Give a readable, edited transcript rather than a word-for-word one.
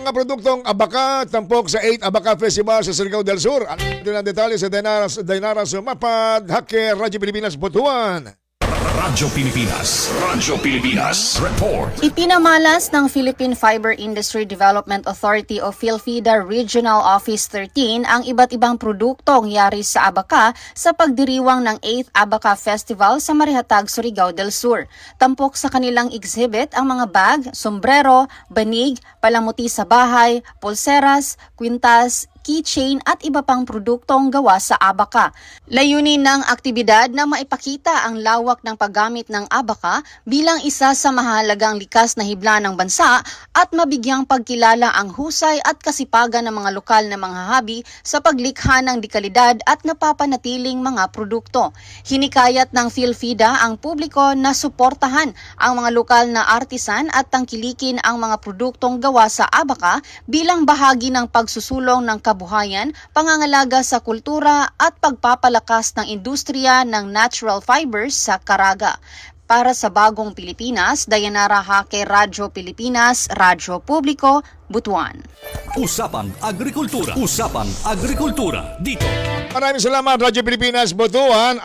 mga produktong abaka tampok sa 8 Abaka Festival sa Surigao del Sur. Ano ang detalye sa Dainara Sumapad, Hacker, Radyo Pilipinas, Butuan. Radyo Pilipinas Report. Ipinamalas ng Philippine Fiber Industry Development Authority o PhilFIDA Regional Office 13 ang iba't ibang produktong yari sa Abaka sa pagdiriwang ng 8th Abaka Festival sa Marihatag, Surigao del Sur. Tampok sa kanilang exhibit ang mga bag, sombrero, banig, palamuti sa bahay, pulseras, kwintas, keychain at iba pang produktong gawa sa Abaka. Layunin ng aktibidad na maipakita ang lawak ng paggamit ng Abaka bilang isa sa mahalagang likas na hibla ng bansa at mabigyang pagkilala ang husay at kasipagan ng mga lokal na manghahabi sa paglikha ng dekalidad at napapanatiling mga produkto. Hinikayat ng PhilFIDA ang publiko na suportahan ang mga lokal na artisan at tangkilikin ang mga produktong gawa sa Abaka bilang bahagi ng pagsusulong ng kabuhayan, pangangalaga sa kultura at pagpapalakas ng industriya ng natural fibers sa Caraga. Para sa Bagong Pilipinas, Dayanara Hake, Radyo Pilipinas, Radyo Publiko, Butuan. Usapang Agrikultura. Dito. Maraming salamat, Radyo Pilipinas, Butuan.